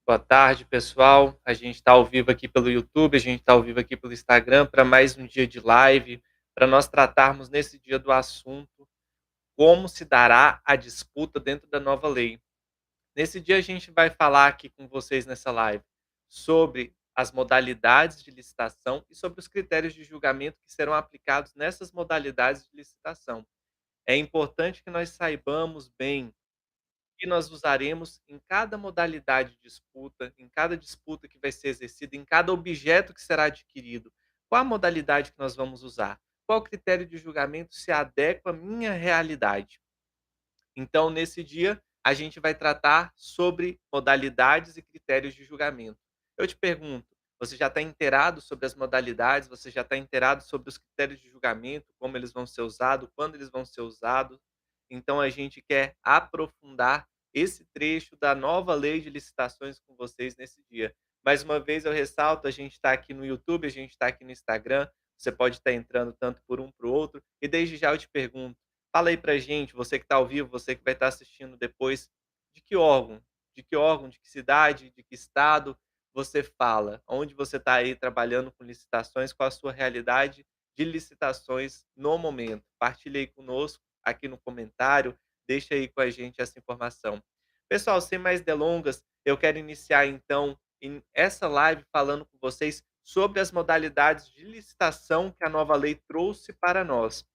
Boa tarde, pessoal. A gente está ao vivo aqui pelo YouTube, a gente está ao vivo aqui pelo Instagram para mais um dia de live, para nós tratarmos nesse dia do assunto como se dará a disputa dentro da nova lei. Nesse dia a gente vai falar aqui com vocês nessa live sobre as modalidades de licitação e sobre os critérios de julgamento que serão aplicados nessas modalidades de licitação. É importante que nós saibamos bem que nós usaremos em cada modalidade de disputa, em cada disputa que vai ser exercida, em cada objeto que será adquirido. Qual a modalidade que nós vamos usar? Qual critério de julgamento se adequa à minha realidade? Então, nesse dia, a gente vai tratar sobre modalidades e critérios de julgamento. Eu te pergunto, você já está inteirado sobre as modalidades? Você já está inteirado sobre os critérios de julgamento, como eles vão ser usados, quando eles vão ser usados? Então, a gente quer aprofundar esse trecho da nova lei de licitações com vocês nesse dia. Mais uma vez, eu ressalto: a gente está aqui no YouTube, a gente está aqui no Instagram. Você pode estar entrando tanto por um para o outro. E desde já eu te pergunto, fala aí pra gente, você que está ao vivo, você que vai estar assistindo depois, de que órgão? De que órgão, de que cidade, de que estado você fala? Onde você está aí trabalhando com licitações, qual a sua realidade de licitações no momento? Partilhe aí conosco aqui no comentário, deixa aí com a gente essa informação. Pessoal, sem mais delongas, eu quero iniciar então essa live falando com vocês sobre as modalidades de licitação que a nova lei trouxe para nós.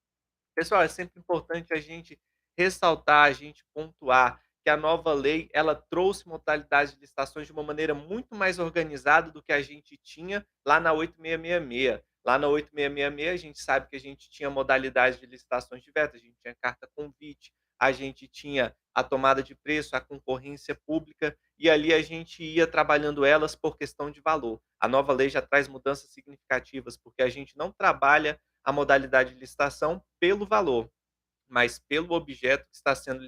Pessoal, é sempre importante a gente ressaltar, a gente pontuar que a nova lei, ela trouxe modalidades de licitações de uma maneira muito mais organizada do que a gente tinha lá na 8666. Lá na 8666, a gente sabe que a gente tinha modalidades de licitações diversas, a gente tinha carta convite, a gente tinha a tomada de preço, a concorrência pública, e ali a gente ia trabalhando elas por questão de valor. A nova lei já traz mudanças significativas, porque a gente não trabalha a modalidade de licitação pelo valor, mas pelo objeto que está sendo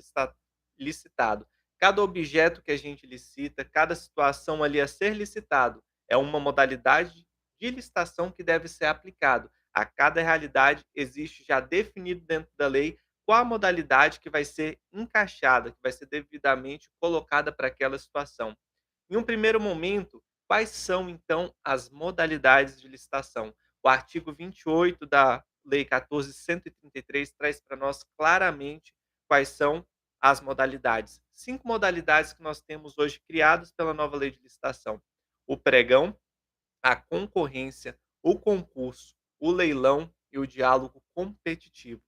licitado. Cada objeto que a gente licita, cada situação ali a ser licitado, é uma modalidade de licitação que deve ser aplicado. A cada realidade existe já definido dentro da lei qual a modalidade que vai ser encaixada, que vai ser devidamente colocada para aquela situação. Em um primeiro momento, quais são então as modalidades de licitação? O artigo 28 da Lei 14.133 traz para nós claramente quais são as modalidades. 5 modalidades que nós temos hoje criadas pela nova lei de licitação: o pregão, a concorrência, o concurso, o leilão e o diálogo competitivo.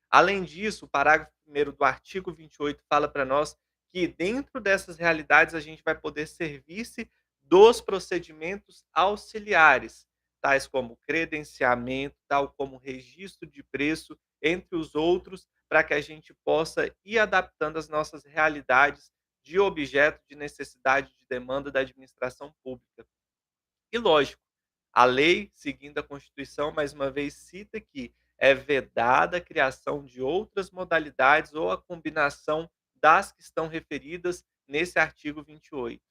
Além disso, o parágrafo 1º do artigo 28 fala para nós que dentro dessas realidades a gente vai poder servir-se dos procedimentos auxiliares, tais como credenciamento, tal como registro de preço, entre os outros, para que a gente possa ir adaptando as nossas realidades de objeto de necessidade de demanda da administração pública. E lógico, a lei, seguindo a Constituição, mais uma vez cita que é vedada a criação de outras modalidades ou a combinação das que estão referidas nesse artigo 28.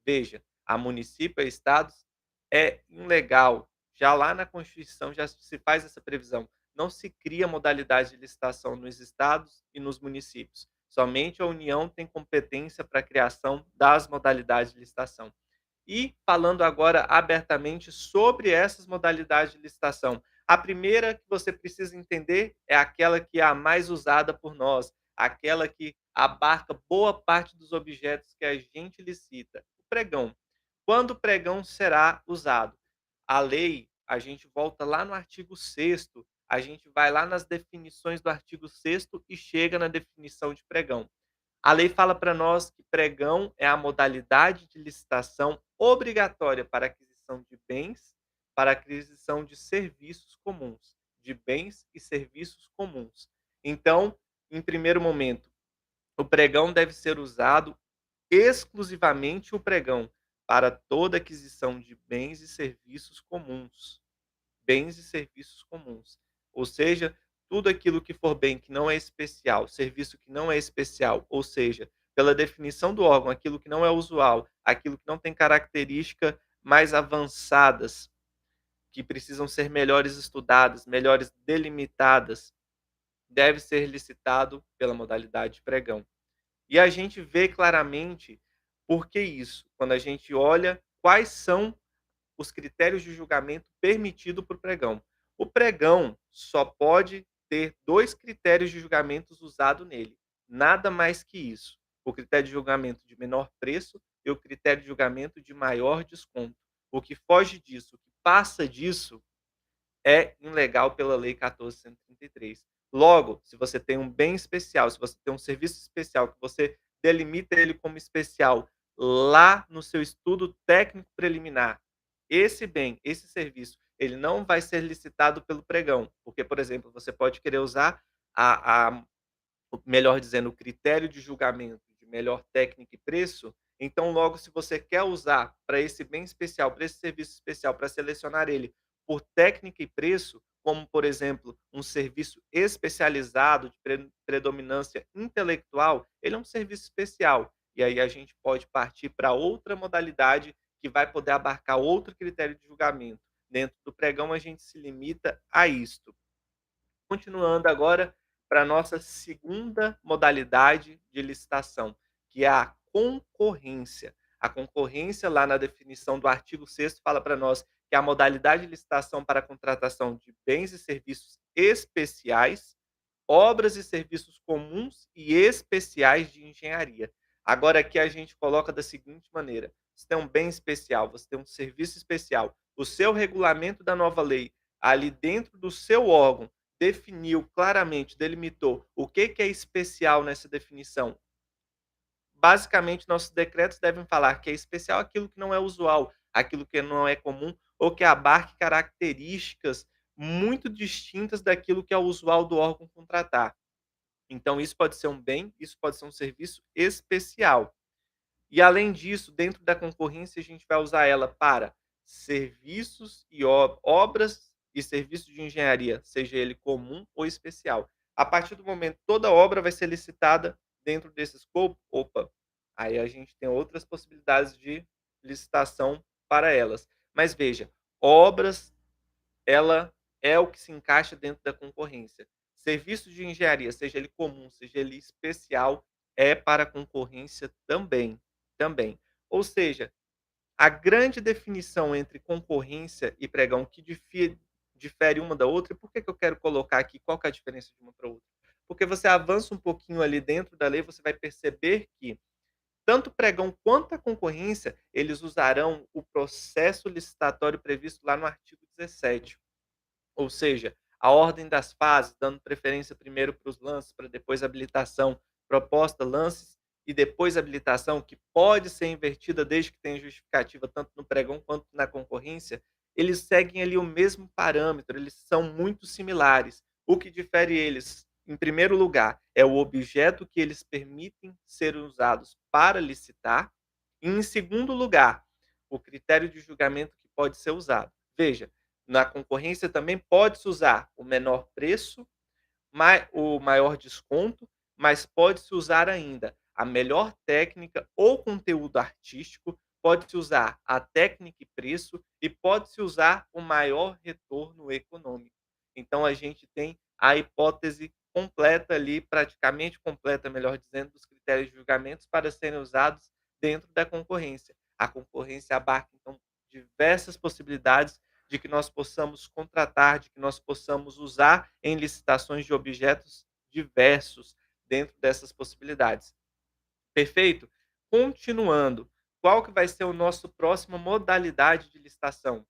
Veja, a município e estados é ilegal. Já lá na Constituição já se faz essa previsão. Não se cria modalidade de licitação nos estados e nos municípios. Somente a União tem competência para a criação das modalidades de licitação. E falando agora abertamente sobre essas modalidades de licitação. A primeira que você precisa entender é aquela que é a mais usada por nós, aquela que abarca boa parte dos objetos que a gente licita, o pregão. Quando o pregão será usado? A lei, a gente volta lá no artigo 6º, a gente vai lá nas definições do artigo 6º e chega na definição de pregão. A lei fala para nós que pregão é a modalidade de licitação obrigatória para aquisição de bens, para aquisição de serviços comuns, de bens e serviços comuns. Então, em primeiro momento, o pregão deve ser usado exclusivamente o pregão para toda aquisição de bens e serviços comuns. Bens e serviços comuns. Ou seja, tudo aquilo que for bem que não é especial, serviço que não é especial, ou seja, pela definição do órgão, aquilo que não é usual, aquilo que não tem características mais avançadas, que precisam ser melhores estudadas, melhores delimitadas, deve ser licitado pela modalidade de pregão. E a gente vê claramente Por que isso? Quando a gente olha quais são os critérios de julgamento permitido para o pregão. O pregão só pode ter 2 critérios de julgamentos usado nele, nada mais que isso. O critério de julgamento de menor preço e o critério de julgamento de maior desconto. O que foge disso, o que passa disso, é ilegal pela Lei 14.133. Logo, se você tem um bem especial, se você tem um serviço especial, que você delimita ele como especial lá no seu estudo técnico preliminar, esse bem, esse serviço, ele não vai ser licitado pelo pregão, porque, por exemplo, você pode querer usar a melhor dizendo, o critério de julgamento de melhor técnica e preço, então logo se você quer usar para esse bem especial, para esse serviço especial, para selecionar ele por técnica e preço, como por exemplo, um serviço especializado de predominância intelectual, ele é um serviço especial. E aí a gente pode partir para outra modalidade que vai poder abarcar outro critério de julgamento. Dentro do pregão a gente se limita a isto. Continuando agora para a nossa segunda modalidade de licitação, que é a concorrência. A concorrência, lá na definição do artigo 6º, fala para nós que é a modalidade de licitação para a contratação de bens e serviços especiais, obras e serviços comuns e especiais de engenharia. Agora aqui a gente coloca da seguinte maneira: você tem um bem especial, você tem um serviço especial, o seu regulamento da nova lei, ali dentro do seu órgão, definiu claramente, delimitou o que é especial nessa definição. Basicamente, nossos decretos devem falar que é especial aquilo que não é usual, aquilo que não é comum, ou que abarque características muito distintas daquilo que é usual do órgão contratar. Então, isso pode ser um bem, isso pode ser um serviço especial. E além disso, dentro da concorrência, a gente vai usar ela para serviços e obras e serviços de engenharia, seja ele comum ou especial. A partir do momento toda obra vai ser licitada dentro desse escopo, opa, aí a gente tem outras possibilidades de licitação para elas. Mas veja, obras, ela é o que se encaixa dentro da concorrência. Serviço de engenharia, seja ele comum, seja ele especial, é para concorrência também, também. Ou seja, a grande definição entre concorrência e pregão que difere uma da outra, e por que que eu quero colocar aqui qual que é a diferença de uma para outra? Porque você avança um pouquinho ali dentro da lei, você vai perceber que tanto o pregão quanto a concorrência, eles usarão o processo licitatório previsto lá no artigo 17. Ou seja, a ordem das fases, dando preferência primeiro para os lances, para depois a habilitação, proposta, lances e depois habilitação, que pode ser invertida desde que tenha justificativa tanto no pregão quanto na concorrência, eles seguem ali o mesmo parâmetro, eles são muito similares. O que difere eles, em primeiro lugar, é o objeto que eles permitem ser usados para licitar, e em segundo lugar, o critério de julgamento que pode ser usado. Veja, na concorrência também pode-se usar o menor preço, o maior desconto, mas pode-se usar ainda a melhor técnica ou conteúdo artístico, pode-se usar a técnica e preço e pode-se usar o maior retorno econômico. Então a gente tem a hipótese completa ali, praticamente completa, melhor dizendo, dos critérios de julgamentos para serem usados dentro da concorrência. A concorrência abarca, então, diversas possibilidades de que nós possamos contratar, de que nós possamos usar em licitações de objetos diversos dentro dessas possibilidades. Perfeito? Continuando, qual que vai ser o nosso próxima modalidade de licitação?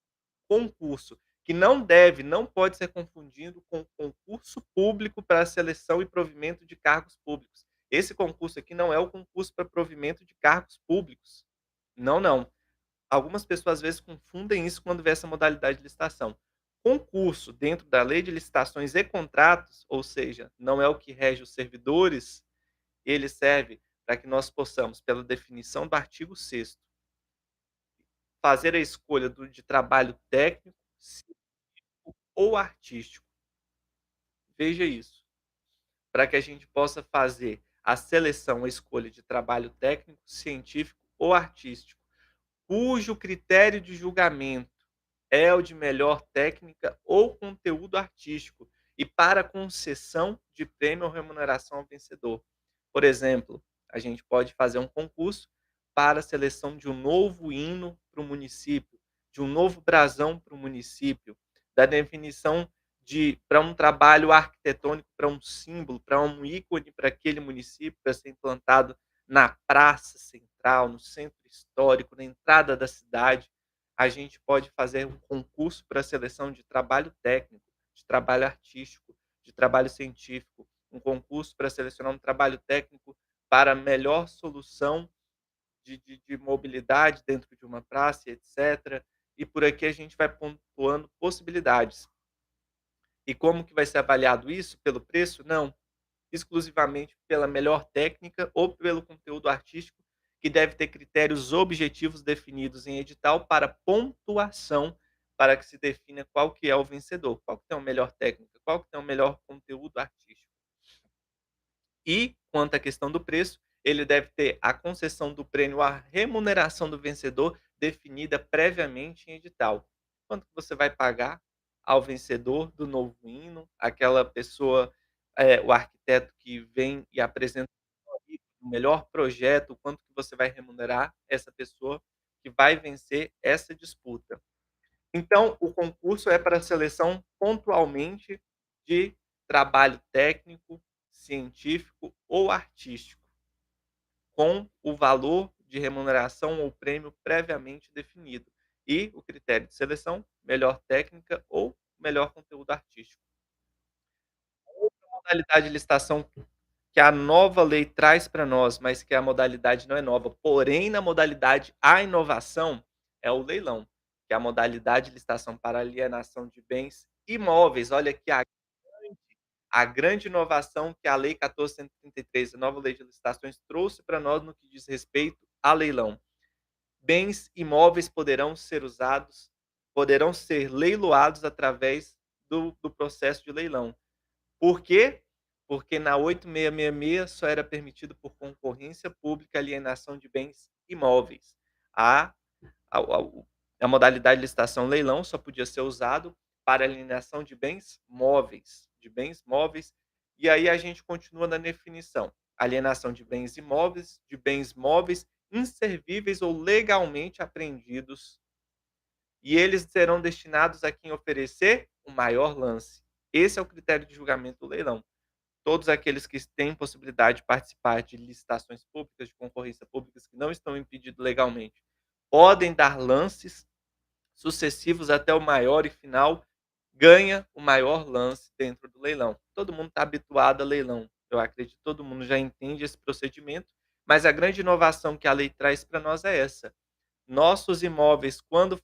Concurso, que não pode ser confundido com concurso público para seleção e provimento de cargos públicos. Esse concurso aqui não é o concurso para provimento de cargos públicos. Não, não. Algumas pessoas às vezes confundem isso quando vê essa modalidade de licitação. Concurso dentro da lei de licitações e contratos, ou seja, não é o que rege os servidores, ele serve para que nós possamos, pela definição do artigo 6º, fazer a escolha de trabalho técnico, científico ou artístico. Veja isso. Para que a gente possa fazer a seleção, a escolha de trabalho técnico, científico ou artístico, cujo critério de julgamento é o de melhor técnica ou conteúdo artístico e para concessão de prêmio ou remuneração ao vencedor. Por exemplo, a gente pode fazer um concurso para a seleção de um novo hino para o município, de um novo brasão para o município, da definição de para um trabalho arquitetônico, para um símbolo, para um ícone para aquele município, para ser implantado na praça central, no centro histórico, na entrada da cidade. A gente pode fazer um concurso para a seleção de trabalho técnico, de trabalho artístico, de trabalho científico, um concurso para selecionar um trabalho técnico para a melhor solução de mobilidade dentro de uma praça, etcétera. E por aqui a gente vai pontuando possibilidades. E como que vai ser avaliado isso? Pelo preço? Não, exclusivamente pela melhor técnica ou pelo conteúdo artístico, que deve ter critérios objetivos definidos em edital para pontuação, para que se defina qual que é o vencedor, qual que tem a melhor técnica, qual que tem o melhor conteúdo artístico. E, quanto à questão do preço, ele deve ter a concessão do prêmio, a remuneração do vencedor definida previamente em edital. Quanto que você vai pagar ao vencedor do novo hino, aquela pessoa, o arquiteto que vem e apresenta o melhor projeto, quanto que você vai remunerar essa pessoa que vai vencer essa disputa. Então, o concurso é para a seleção pontualmente de trabalho técnico, científico ou artístico, com o valor de remuneração ou prêmio previamente definido. E o critério de seleção, melhor técnica ou melhor conteúdo artístico. Modalidade de licitação que a nova lei traz para nós, mas que a modalidade não é nova, porém na modalidade a inovação é o leilão, que é a modalidade de licitação para alienação de bens imóveis. Olha aqui a grande inovação que a Lei 14.133, a nova lei de licitações, trouxe para nós no que diz respeito a leilão. Bens imóveis poderão ser leiloados através do processo de leilão. Por quê? Porque na 8666 só era permitido por concorrência pública alienação de bens imóveis. A a a a modalidade de licitação leilão só podia ser usado para alienação de bens móveis, e aí a gente continua na definição: alienação de bens móveis inservíveis ou legalmente apreendidos, e eles serão destinados a quem oferecer o maior lance. Esse é o critério de julgamento do leilão. Todos aqueles que têm possibilidade de participar de licitações públicas, de concorrência públicas, que não estão impedidos legalmente, podem dar lances sucessivos até o maior e final, ganha o maior lance dentro do leilão. Todo mundo está habituado a leilão. Eu acredito que todo mundo já entende esse procedimento, mas a grande inovação que a lei traz para nós é essa. Nossos imóveis, quando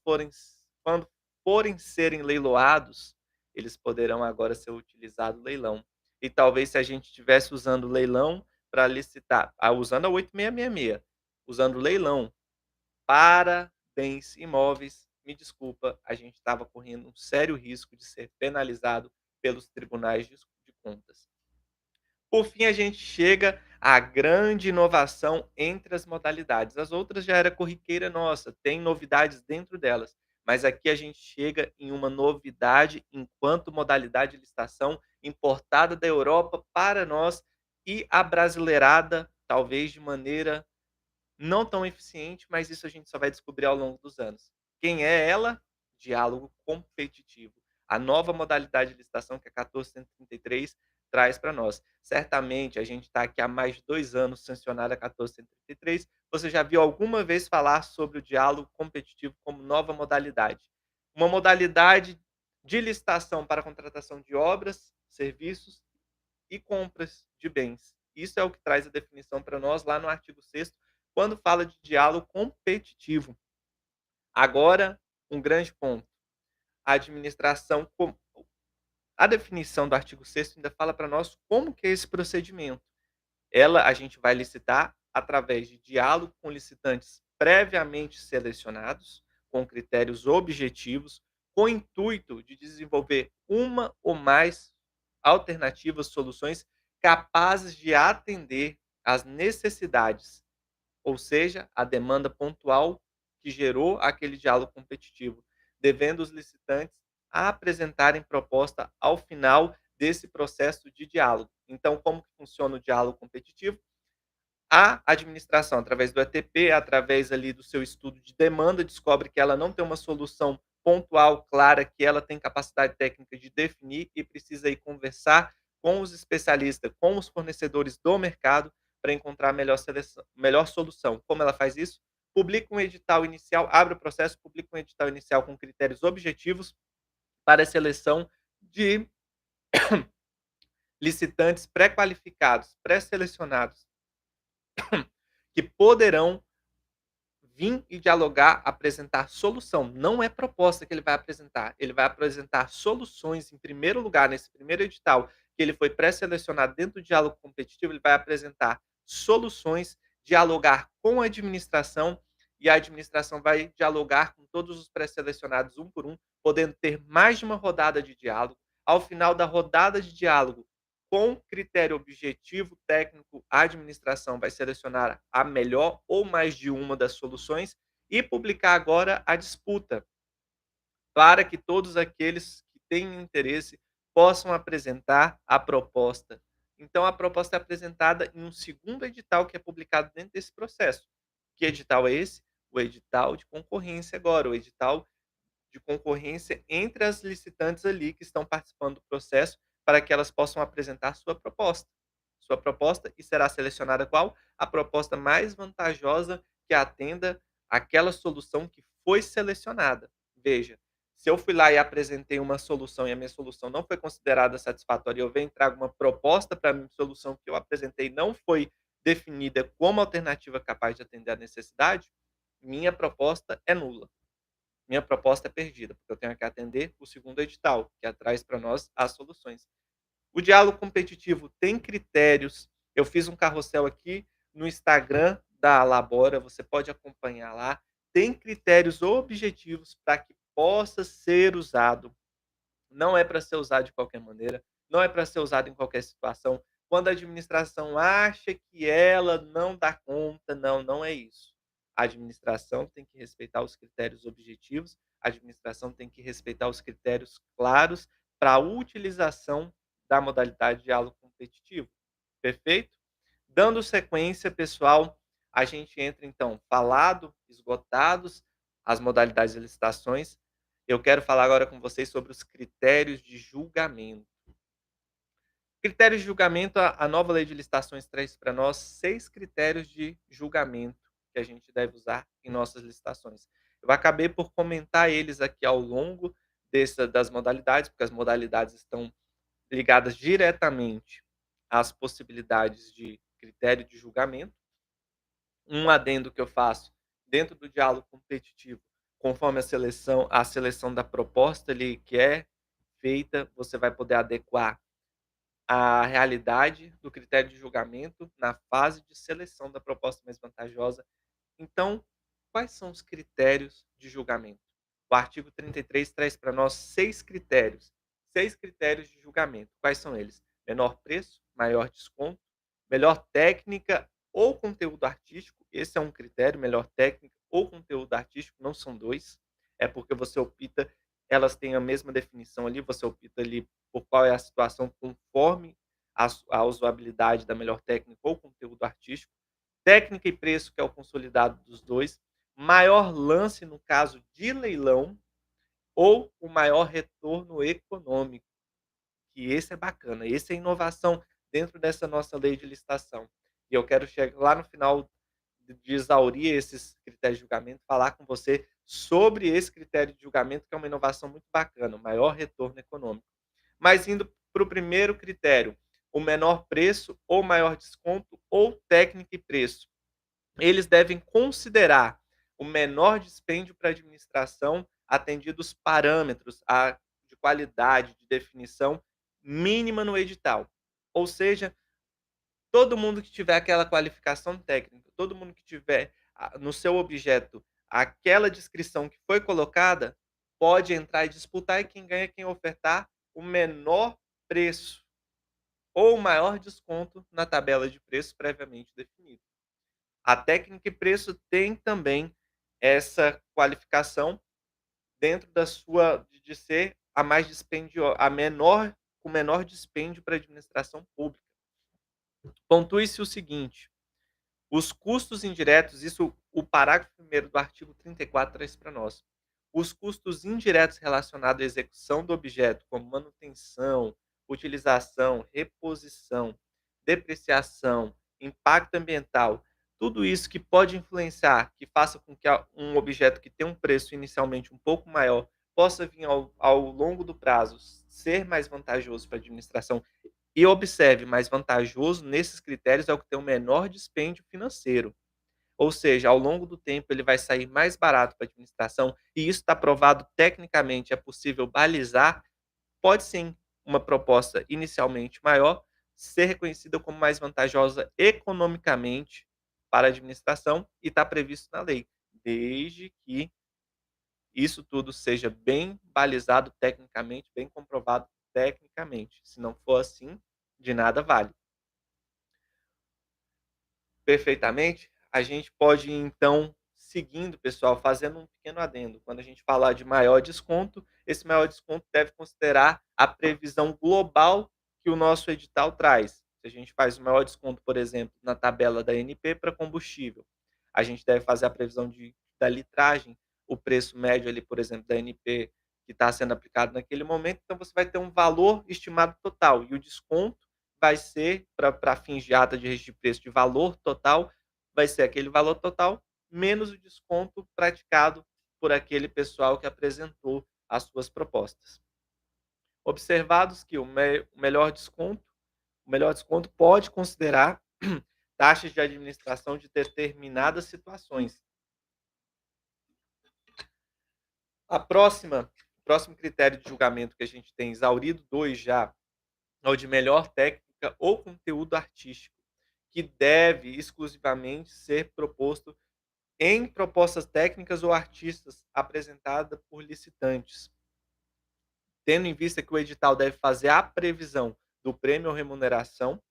forem serem leiloados, eles poderão agora ser utilizados no leilão. E talvez se a gente estivesse usando o leilão para licitar, usando a 8666, usando o leilão para bens imóveis, me desculpa, a gente estava correndo um sério risco de ser penalizado pelos tribunais de contas. Por fim, a gente chega à grande inovação entre as modalidades. As outras já era corriqueira nossa, tem novidades dentro delas, mas aqui a gente chega em uma novidade enquanto modalidade de licitação importada da Europa para nós e abrasileirada, talvez de maneira não tão eficiente, mas isso a gente só vai descobrir ao longo dos anos. Quem é ela? Diálogo competitivo. A nova modalidade de licitação que a 1433 traz para nós. Certamente a gente está aqui há mais de 2 anos sancionada a 1433. Você já viu alguma vez falar sobre o diálogo competitivo como nova modalidade? Uma modalidade de licitação para a contratação de obras, serviços e compras de bens. Isso é o que traz a definição para nós lá no artigo 6º, quando fala de diálogo competitivo. Agora, um grande ponto, a administração a definição do artigo 6º ainda fala para nós como que é esse procedimento. A gente vai licitar através de diálogo com licitantes previamente selecionados, com critérios objetivos, com o intuito de desenvolver uma ou mais alternativas, soluções capazes de atender às necessidades, ou seja, a demanda pontual que gerou aquele diálogo competitivo, devendo os licitantes apresentarem proposta ao final desse processo de diálogo. Então, como que funciona o diálogo competitivo? A administração, através do ETP, através ali do seu estudo de demanda, descobre que ela não tem uma solução pontual, clara, que ela tem capacidade técnica de definir e precisa ir conversar com os especialistas, com os fornecedores do mercado para encontrar a melhor solução. Como ela faz isso? Publica um edital inicial, abre o processo, publica um edital inicial com critérios objetivos para a seleção de licitantes pré-qualificados, pré-selecionados, que poderão vir e dialogar, apresentar solução. Não é proposta que ele vai apresentar soluções em primeiro lugar, nesse primeiro edital, que ele foi pré-selecionado dentro do diálogo competitivo, ele vai apresentar soluções, dialogar com a administração e a administração vai dialogar com todos os pré-selecionados um por um, podendo ter mais de uma rodada de diálogo. Ao final da rodada de diálogo, com critério objetivo, técnico, a administração vai selecionar a melhor ou mais de uma das soluções e publicar agora a disputa, para que todos aqueles que têm interesse possam apresentar a proposta. Então, a proposta é apresentada em um segundo edital que é publicado dentro desse processo. Que edital é esse? O edital de concorrência agora, o edital de concorrência entre as licitantes ali que estão participando do processo, para que elas possam apresentar sua proposta. Sua proposta e será selecionada qual? A proposta mais vantajosa que atenda aquela solução que foi selecionada. Veja, se eu fui lá e apresentei uma solução e a minha solução não foi considerada satisfatória e eu venho e trago uma proposta para a minha solução que eu apresentei não foi definida como alternativa capaz de atender a necessidade, minha proposta é nula. Minha proposta é perdida, porque eu tenho que atender o segundo edital, que traz para nós as soluções. O diálogo competitivo tem critérios. Eu fiz um carrossel aqui no Instagram da Labora, você pode acompanhar lá. Tem critérios objetivos para que possa ser usado. Não é para ser usado de qualquer maneira, não é para ser usado em qualquer situação. Quando a administração acha que ela não dá conta, não, não é isso. A administração tem que respeitar os critérios objetivos, a administração tem que respeitar os critérios claros para a utilização da modalidade de diálogo competitivo. Perfeito? Dando sequência, pessoal, a gente entra então falado, esgotados as modalidades de licitações, eu quero falar agora com vocês sobre os critérios de julgamento. Critérios de julgamento, a nova lei de licitações traz para nós 6 critérios de julgamento que a gente deve usar em nossas licitações. Eu acabei por comentar eles aqui ao longo das modalidades, porque as modalidades estão ligadas diretamente às possibilidades de critério de julgamento. Um adendo que eu faço dentro do diálogo competitivo, conforme a seleção da proposta ali que é feita, você vai poder adequar a realidade do critério de julgamento na fase de seleção da proposta mais vantajosa. Então, quais são os critérios de julgamento? O artigo 33 traz para nós 6 critérios de julgamento. Quais são eles? Menor preço, maior desconto, melhor técnica ou conteúdo artístico. Esse é um critério, melhor técnica ou conteúdo artístico, não são dois. É porque você opta, elas têm a mesma definição ali, você opta ali por qual é a situação conforme a usabilidade da melhor técnica ou conteúdo artístico. Técnica e preço, que é o consolidado dos dois. Maior lance no caso de leilão ou o maior retorno econômico, que esse é bacana, esse é inovação dentro dessa nossa lei de licitação. E eu quero chegar lá no final de exaurir esses critérios de julgamento, falar com você sobre esse critério de julgamento, que é uma inovação muito bacana, o maior retorno econômico. Mas indo para o primeiro critério, o menor preço ou maior desconto ou técnica e preço. Eles devem considerar o menor dispêndio para a administração, atendido os parâmetros de qualidade, de definição mínima no edital. Ou seja, todo mundo que tiver aquela qualificação técnica, todo mundo que tiver no seu objeto aquela descrição que foi colocada, pode entrar e disputar, e quem ganha é quem ofertar o menor preço ou o maior desconto na tabela de preços previamente definido. A técnica e preço tem também essa qualificação dentro da sua de ser a mais dispendiosa, a menor, com menor dispêndio para a administração pública. Pontue-se o seguinte: Os custos indiretos, isso o parágrafo primeiro do artigo 34 traz para nós. Os custos indiretos relacionados à execução do objeto, como manutenção, utilização, reposição, depreciação, impacto ambiental, tudo isso que pode influenciar, que faça com que um objeto que tem um preço inicialmente um pouco maior, possa vir ao longo do prazo ser mais vantajoso para a administração. E observe, mais vantajoso nesses critérios é o que tem o menor dispêndio financeiro. Ou seja, ao longo do tempo ele vai sair mais barato para a administração, e isso está provado tecnicamente, é possível balizar. Pode sim, uma proposta inicialmente maior ser reconhecida como mais vantajosa economicamente para a administração e está previsto na lei, desde que isso tudo seja bem balizado tecnicamente, bem comprovado tecnicamente. Se não for assim, de nada vale. Perfeitamente. A gente pode então, seguindo, pessoal, fazendo um pequeno adendo. Quando a gente falar de maior desconto, esse maior desconto deve considerar a previsão global que o nosso edital traz. Se a gente faz o maior desconto, por exemplo, na tabela da ANP para combustível, a gente deve fazer a previsão da litragem, o preço médio ali, por exemplo, da ANP que está sendo aplicado naquele momento. Então você vai ter um valor estimado total e o desconto vai ser, para fins de ata de registro de preço de valor total, vai ser aquele valor total menos o desconto praticado por aquele pessoal que apresentou as suas propostas. Observados que o melhor desconto pode considerar taxas de administração de determinadas situações. O próximo critério de julgamento que a gente tem, exaurido 2 já, é o de melhor técnica ou conteúdo artístico, que deve exclusivamente ser proposto em propostas técnicas ou artistas apresentada por licitantes, tendo em vista que o edital deve fazer a previsão do prêmio ou remuneração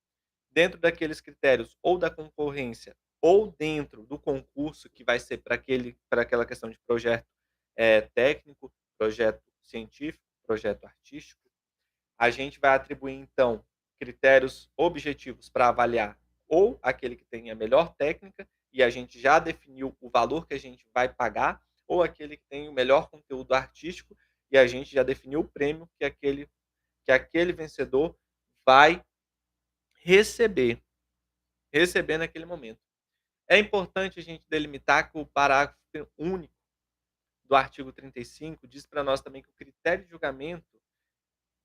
dentro daqueles critérios ou da concorrência ou dentro do concurso que vai ser para aquela questão de projeto técnico, projeto científico, projeto artístico. A gente vai atribuir, então, critérios objetivos para avaliar ou aquele que tem a melhor técnica, e a gente já definiu o valor que a gente vai pagar, ou aquele que tem o melhor conteúdo artístico, e a gente já definiu o prêmio que aquele vencedor vai receber, receber naquele momento. É importante a gente delimitar que o parágrafo único do artigo 35 diz para nós também que o critério de julgamento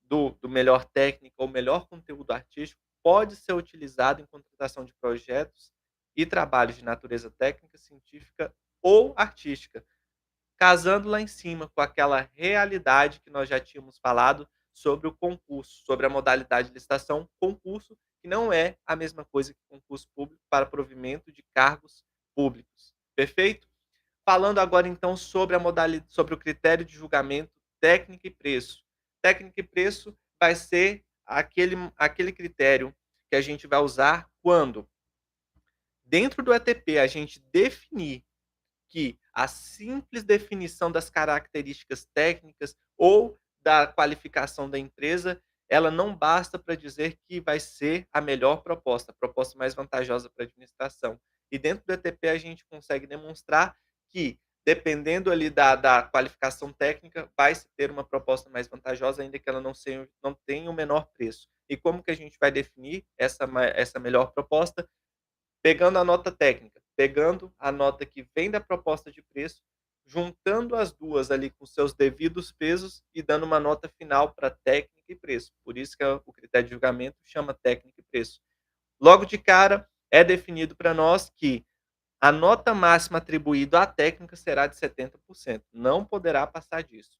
do melhor técnico ou melhor conteúdo artístico pode ser utilizado em contratação de projetos e trabalhos de natureza técnica, científica ou artística, casando lá em cima com aquela realidade que nós já tínhamos falado sobre o concurso, sobre a modalidade de licitação, concurso, que não é a mesma coisa que concurso público para provimento de cargos públicos. Perfeito? Falando agora então sobre sobre o critério de julgamento técnica e preço. Técnica e preço vai ser aquele critério que a gente vai usar quando, dentro do ETP, a gente definir que a simples definição das características técnicas ou da qualificação da empresa, ela não basta para dizer que vai ser a proposta mais vantajosa para a administração. E dentro do ETP a gente consegue demonstrar que, dependendo ali da qualificação técnica, vai se ter uma proposta mais vantajosa, ainda que ela não tenha o menor preço. E como que a gente vai definir essa melhor proposta? Pegando a nota técnica, pegando a nota que vem da proposta de preço, juntando as duas ali com seus devidos pesos e dando uma nota final para técnica e preço. Por isso que o critério de julgamento chama técnica e preço. Logo de cara, é definido para nós que a nota máxima atribuída à técnica será de 70%, não poderá passar disso.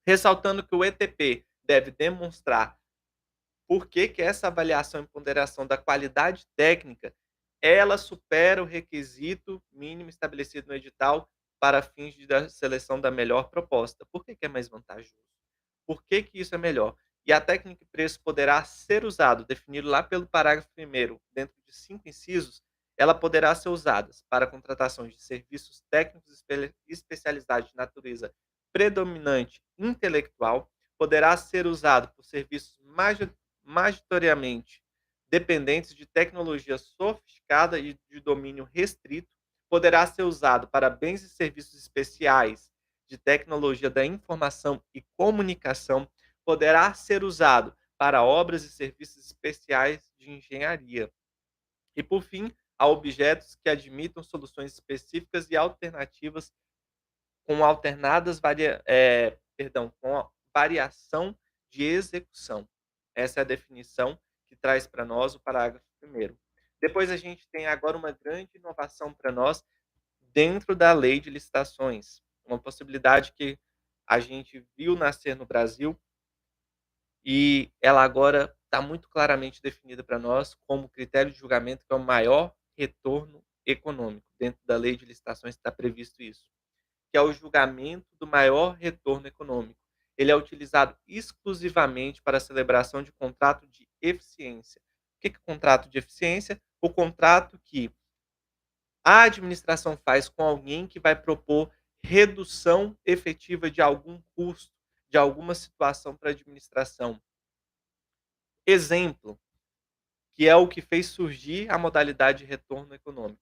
Ressaltando que o ETP deve demonstrar por que que essa avaliação e ponderação da qualidade técnica, ela supera o requisito mínimo estabelecido no edital para fins da seleção da melhor proposta. Por que que é mais vantajoso? Por que que isso é melhor? E a técnica e preço poderá ser usado, definido lá pelo parágrafo primeiro, dentro de 5 incisos, ela poderá ser usada para contratação de serviços técnicos especializados de natureza predominante intelectual, poderá ser usado por serviços majoritariamente dependentes de tecnologia sofisticada e de domínio restrito, poderá ser usado para bens e serviços especiais de tecnologia da informação e comunicação, poderá ser usado para obras e serviços especiais de engenharia. E, por fim, a objetos que admitam soluções específicas e alternativas com com a variação de execução. Essa é a definição que traz para nós o parágrafo primeiro. Depois a gente tem agora uma grande inovação para nós dentro da lei de licitações, uma possibilidade que a gente viu nascer no Brasil e ela agora está muito claramente definida para nós como critério de julgamento, que é o maior retorno econômico. Dentro da lei de licitações está previsto isso, que é o julgamento do maior retorno econômico. Ele é utilizado exclusivamente para a celebração de contrato de eficiência. O que é contrato de eficiência? O contrato que a administração faz com alguém que vai propor redução efetiva de algum custo, de alguma situação para a administração. Exemplo, que é o que fez surgir a modalidade de retorno econômico.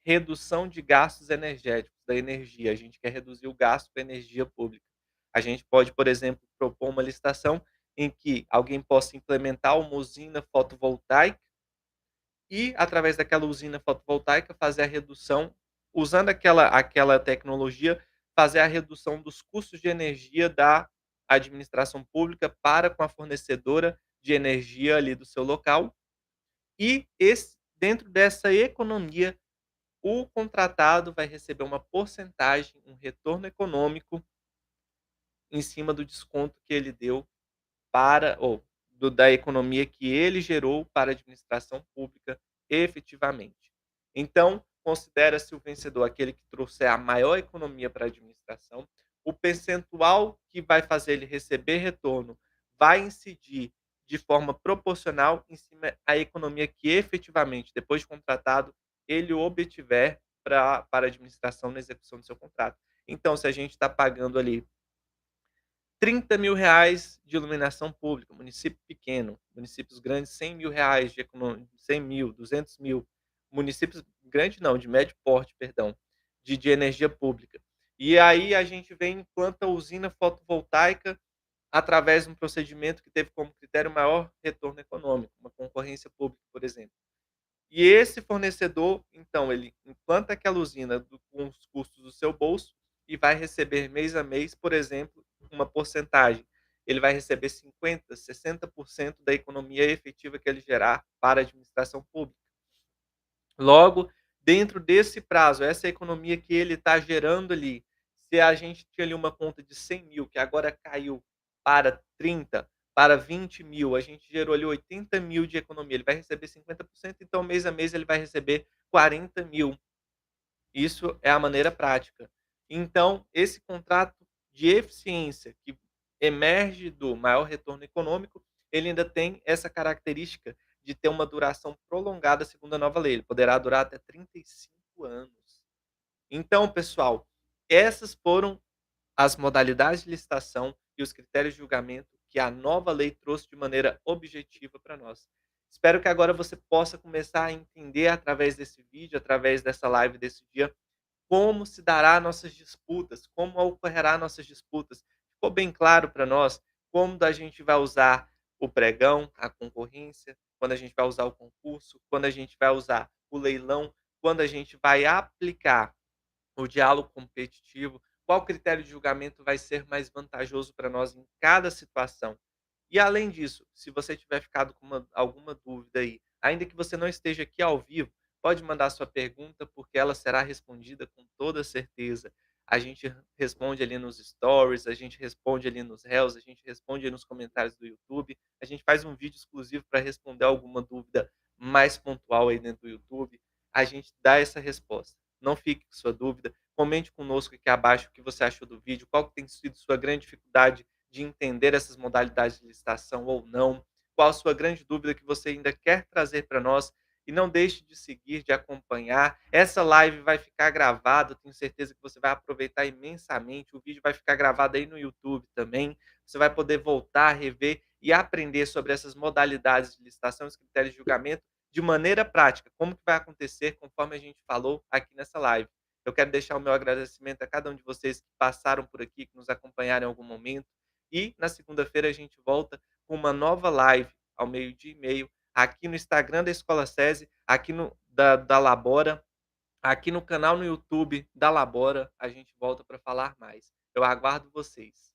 Redução de gastos energéticos, da energia. A gente quer reduzir o gasto com energia pública. A gente pode, por exemplo, propor uma licitação em que alguém possa implementar uma usina fotovoltaica e, através daquela usina fotovoltaica, fazer a redução, usando aquela tecnologia, fazer a redução dos custos de energia da administração pública para com a fornecedora de energia ali do seu local. E dentro dessa economia, o contratado vai receber uma porcentagem, um retorno econômico em cima do desconto que ele deu para ou da economia que ele gerou para a administração pública efetivamente. Então, considera-se o vencedor aquele que trouxer a maior economia para a administração. O percentual que vai fazer ele receber retorno vai incidir de forma proporcional em cima da economia que efetivamente, depois de contratado, ele obtiver para a administração na execução do seu contrato. Então, se a gente está pagando ali R$ 30.000 de iluminação pública, município pequeno, municípios grandes R$ 100.000 de economia, 100.000, 200.000, municípios grandes não, de médio porte, perdão, de energia pública. E aí a gente vem e implanta a usina fotovoltaica através de um procedimento que teve como critério maior retorno econômico, uma concorrência pública, por exemplo. E esse fornecedor, então, ele implanta aquela usina com os custos do seu bolso e vai receber mês a mês, por exemplo, uma porcentagem. Ele vai receber 50%, 60% da economia efetiva que ele gerar para a administração pública. Logo, dentro desse prazo, essa economia que ele está gerando ali, se a gente tinha ali uma conta de 100.000, que agora caiu para 30, para 20.000, a gente gerou ali 80.000 de economia, ele vai receber 50%, então mês a mês ele vai receber 40.000. Isso é a maneira prática. Então, esse contrato de eficiência que emerge do maior retorno econômico, ele ainda tem essa característica de ter uma duração prolongada segundo a nova lei. Ele poderá durar até 35 anos. Então, pessoal, essas foram as modalidades de licitação e os critérios de julgamento que a nova lei trouxe de maneira objetiva para nós. Espero que agora você possa começar a entender através desse vídeo, através dessa live desse dia, como se dará nossas disputas, como ocorrerá nossas disputas. Ficou bem claro para nós como a gente vai usar o pregão, a concorrência, quando a gente vai usar o concurso, quando a gente vai usar o leilão, quando a gente vai aplicar o diálogo competitivo, qual critério de julgamento vai ser mais vantajoso para nós em cada situação. E além disso, se você tiver ficado com alguma dúvida aí, ainda que você não esteja aqui ao vivo, pode mandar sua pergunta, porque ela será respondida com toda certeza. A gente responde ali nos stories, a gente responde ali nos reels, a gente responde aí nos comentários do YouTube. A gente faz um vídeo exclusivo para responder alguma dúvida mais pontual aí dentro do YouTube. A gente dá essa resposta. Não fique com sua dúvida. Comente conosco aqui abaixo o que você achou do vídeo, qual que tem sido sua grande dificuldade de entender essas modalidades de licitação ou não, qual a sua grande dúvida que você ainda quer trazer para nós. E não deixe de seguir, de acompanhar. Essa live vai ficar gravada, tenho certeza que você vai aproveitar imensamente. O vídeo vai ficar gravado aí no YouTube também. Você vai poder voltar, rever e aprender sobre essas modalidades de licitação, os critérios de julgamento, de maneira prática, como que vai acontecer conforme a gente falou aqui nessa live. Eu quero deixar o meu agradecimento a cada um de vocês que passaram por aqui, que nos acompanharam em algum momento. E na segunda-feira a gente volta com uma nova live ao meio-dia e meio, aqui no Instagram da Escola SESI, aqui no da Labora, aqui no canal no YouTube da Labora. A gente volta para falar mais. Eu aguardo vocês.